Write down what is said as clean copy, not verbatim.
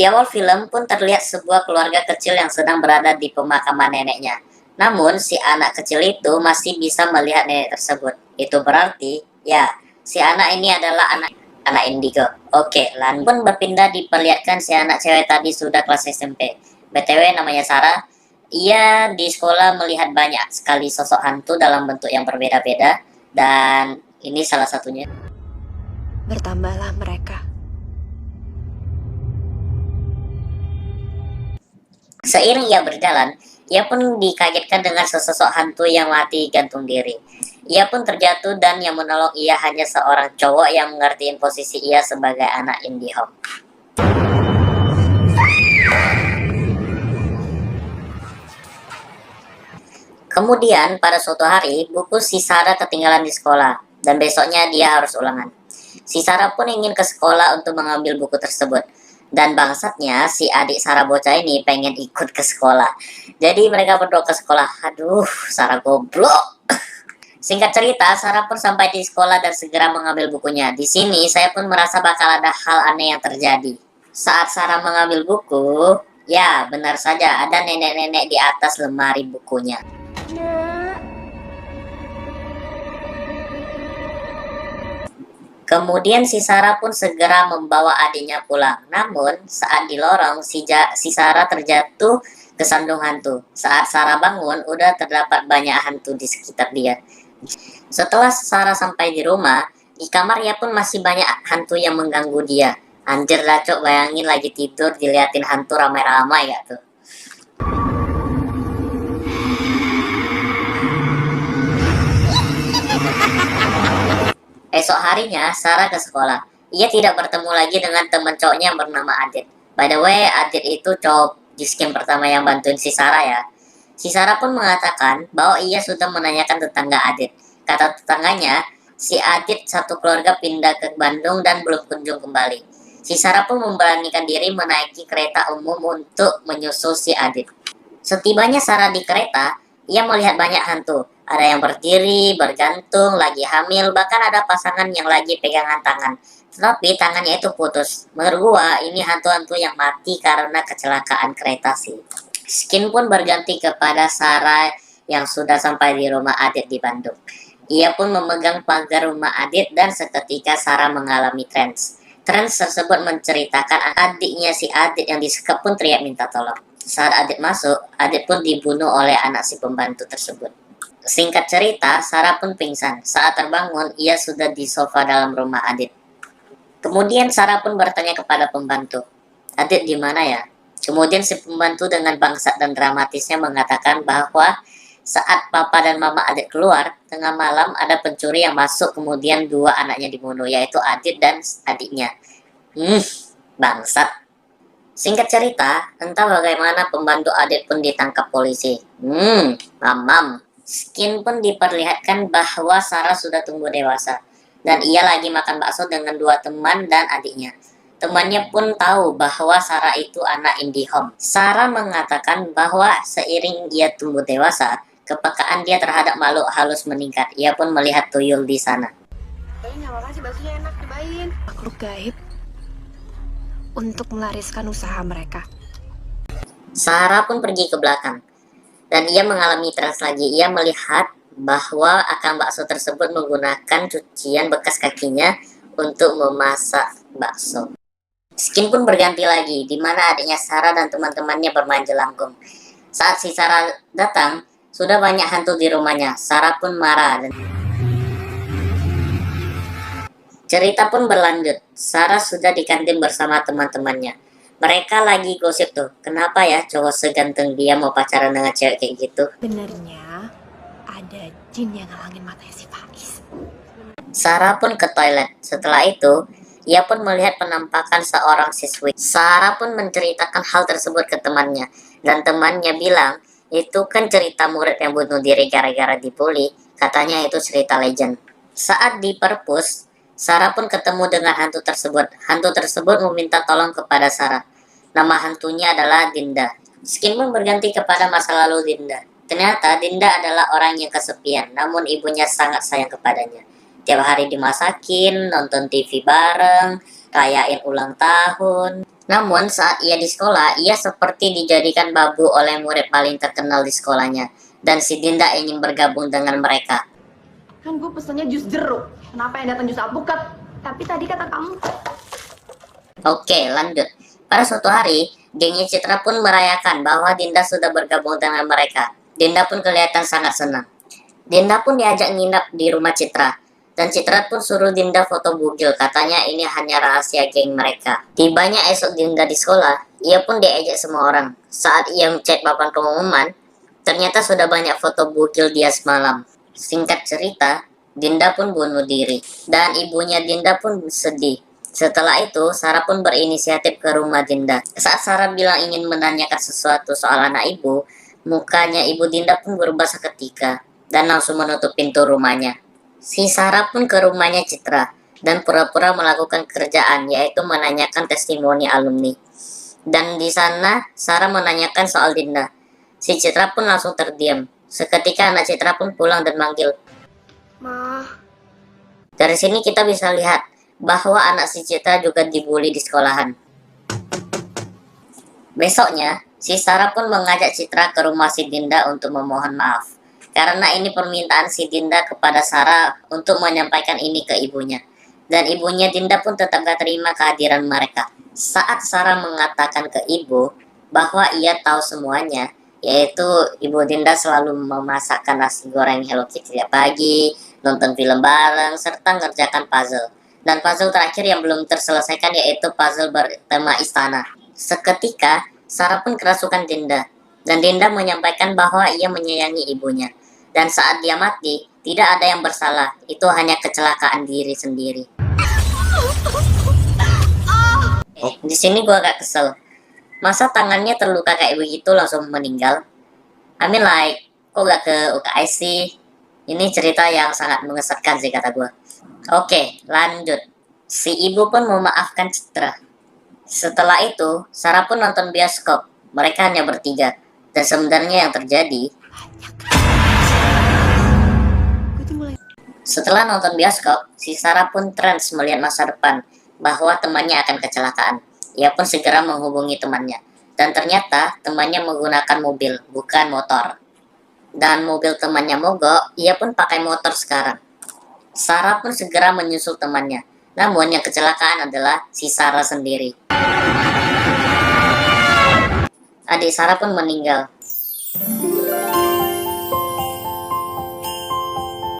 Di awal film pun terlihat sebuah keluarga kecil yang sedang berada di pemakaman neneknya. Namun, si anak kecil itu masih bisa melihat nenek tersebut. Itu berarti, ya, si anak ini adalah anak indigo. Oke, lalu pun berpindah diperlihatkan si anak cewek tadi sudah kelas SMP. BTW namanya Sarah. Ia di sekolah melihat banyak sekali sosok hantu dalam bentuk yang berbeda-beda. Dan ini salah satunya. Bertambahlah mereka. Seiring ia berjalan, ia pun dikagetkan dengan sesosok hantu yang mati gantung diri. Ia pun terjatuh dan yang menolong ia hanya seorang cowok yang mengertiin posisi ia sebagai anak IndiHome. Kemudian pada suatu hari, buku si Sarah ketinggalan di sekolah dan besoknya dia harus ulangan. Si Sarah pun ingin ke sekolah untuk mengambil buku tersebut. Dan bangsatnya si adik Sarah bocah ini pengen ikut ke sekolah. Jadi mereka berdua ke sekolah. Aduh, Sarah goblok. Singkat cerita, Sarah pun sampai di sekolah dan segera mengambil bukunya. Di sini saya pun merasa bakal ada hal aneh yang terjadi. Saat Sarah mengambil buku, ya benar saja ada nenek-nenek di atas lemari bukunya. Kemudian si Sarah pun segera membawa adiknya pulang. Namun saat di lorong si Sarah terjatuh kesandung hantu. Saat Sarah bangun udah terdapat banyak hantu di sekitar dia. Setelah Sarah sampai di rumah, di kamar ia pun masih banyak hantu yang mengganggu dia. Anjir lah cok, bayangin lagi tidur diliatin hantu ramai-ramai ya tuh. Esok harinya, Sarah ke sekolah. Ia tidak bertemu lagi dengan teman cowoknya yang bernama Adit. By the way, Adit itu cowok di skin pertama yang bantuin si Sarah ya. Si Sarah pun mengatakan bahwa ia sudah menanyakan tetangga Adit. Kata tetangganya, si Adit satu keluarga pindah ke Bandung dan belum kunjung kembali. Si Sarah pun memberanikan diri menaiki kereta umum untuk menyusul si Adit. Setibanya Sarah di kereta, ia melihat banyak hantu. Ada yang berdiri, bergantung, lagi hamil, bahkan ada pasangan yang lagi pegangan tangan. Tetapi tangannya itu putus. Menurut gua, ini hantu-hantu yang mati karena kecelakaan kereta sih. Skin pun berganti kepada Sarah yang sudah sampai di rumah Adit di Bandung. Ia pun memegang pagar rumah Adit dan seketika Sarah mengalami trans. Trans tersebut menceritakan adiknya si Adit yang disekap pun teriak minta tolong. Saat Adit masuk, Adit pun dibunuh oleh anak si pembantu tersebut. Singkat cerita, Sarah pun pingsan. Saat terbangun, ia sudah di sofa dalam rumah Adit. Kemudian Sarah pun bertanya kepada pembantu, Adit di mana ya? Kemudian si pembantu dengan bangsat dan dramatisnya mengatakan bahwa saat papa dan mama Adit keluar, tengah malam ada pencuri yang masuk kemudian dua anaknya dibunuh, yaitu Adit dan adiknya. Bangsat. Singkat cerita, entah bagaimana pembantu Adit pun ditangkap polisi. Mamam. Skin pun diperlihatkan bahwa Sarah sudah tumbuh dewasa. Dan ia lagi makan bakso dengan dua teman dan adiknya. Temannya pun tahu bahwa Sarah itu anak IndiHome. Sarah mengatakan bahwa seiring ia tumbuh dewasa, kepekaan dia terhadap makhluk halus meningkat. Ia pun melihat tuyul di sana. Nggak makasih, baksonya enak, cobain. Makhluk gaib untuk melariskan usaha mereka. Sarah pun pergi ke belakang. Dan ia mengalami trans lagi. Ia melihat bahwa akang bakso tersebut menggunakan cucian bekas kakinya untuk memasak bakso. Skin pun berganti lagi, di mana adiknya Sarah dan teman-temannya bermain jelangkung. Saat si Sarah datang, sudah banyak hantu di rumahnya. Sarah pun marah. Dan cerita pun berlanjut. Sarah sudah di kantin bersama teman-temannya. Mereka lagi gosip tuh, kenapa ya cowok seganteng dia mau pacaran dengan cewek kayak gitu. Benernya ada jin yang ngalangin matanya si Faiz. Sarah pun ke toilet. Setelah itu, ia pun melihat penampakan seorang siswi. Sarah pun menceritakan hal tersebut ke temannya. Dan temannya bilang, itu kan cerita murid yang bunuh diri gara-gara dibully. Katanya itu cerita legend. Saat di perpus, Sarah pun ketemu dengan hantu tersebut. Hantu tersebut meminta tolong kepada Sarah. Nama hantunya adalah Dinda. Skin pun berganti kepada masa lalu Dinda. Ternyata Dinda adalah orang yang kesepian, namun ibunya sangat sayang kepadanya. Tiap hari dimasakin, nonton TV bareng, rayain ulang tahun. Namun saat ia di sekolah, ia seperti dijadikan babu oleh murid paling terkenal di sekolahnya. Dan si Dinda ingin bergabung dengan mereka. Kan gue pesennya jus jeruk. Kenapa yang datang jus alpukat? Tapi tadi kata kamu. Oke, lanjut. Pada suatu hari, gengnya Citra pun merayakan bahwa Dinda sudah bergabung dengan mereka. Dinda pun kelihatan sangat senang. Dinda pun diajak nginap di rumah Citra. Dan Citra pun suruh Dinda foto bugil, katanya ini hanya rahasia geng mereka. Tibanya esok Dinda di sekolah, ia pun diajak semua orang. Saat ia ngecek papan pengumuman, ternyata sudah banyak foto bugil dia semalam. Singkat cerita, Dinda pun bunuh diri. Dan ibunya Dinda pun sedih. Setelah itu, Sarah pun berinisiatif ke rumah Dinda. Saat Sarah bilang ingin menanyakan sesuatu soal anak ibu, mukanya ibu Dinda pun berubah seketika dan langsung menutup pintu rumahnya. Si Sarah pun ke rumahnya Citra dan pura-pura melakukan kerjaan, yaitu menanyakan testimoni alumni. Dan di sana, Sarah menanyakan soal Dinda. Si Citra pun langsung terdiam. Seketika anak Citra pun pulang dan manggil. Ma, Dari sini kita bisa lihat bahwa anak si Citra juga dibully di sekolahan. Besoknya, si Sarah pun mengajak Citra ke rumah si Dinda untuk memohon maaf. Karena ini permintaan si Dinda kepada Sarah untuk menyampaikan ini ke ibunya. Dan ibunya Dinda pun tetap gak terima kehadiran mereka. Saat Sarah mengatakan ke ibu bahwa ia tahu semuanya, yaitu ibu Dinda selalu memasakkan nasi goreng Hello Kitty tiap pagi, nonton film bareng, serta ngerjakan puzzle. Dan puzzle terakhir yang belum terselesaikan yaitu puzzle bertema istana. Seketika, Sarah pun kerasukan Dinda. Dan Dinda menyampaikan bahwa ia menyayangi ibunya. Dan saat dia mati, tidak ada yang bersalah. Itu hanya kecelakaan diri sendiri. Di sini gua agak kesel. Masa tangannya terluka kayak begitu langsung meninggal? I mean like, kok gak ke UKI sih? Ini cerita yang sangat mengesankan sih kata gua. Oke, lanjut. Si ibu pun memaafkan Citra. Setelah itu, Sarah pun nonton bioskop. Mereka hanya bertiga. Dan sebenarnya yang terjadi, setelah nonton bioskop, si Sarah pun trans melihat masa depan bahwa temannya akan kecelakaan. Ia pun segera menghubungi temannya. Dan ternyata temannya menggunakan mobil, bukan motor. Dan mobil temannya mogok, ia pun pakai motor sekarang. Sarah pun segera menyusul temannya. Namun yang kecelakaan adalah si Sarah sendiri. Adik Sarah pun meninggal.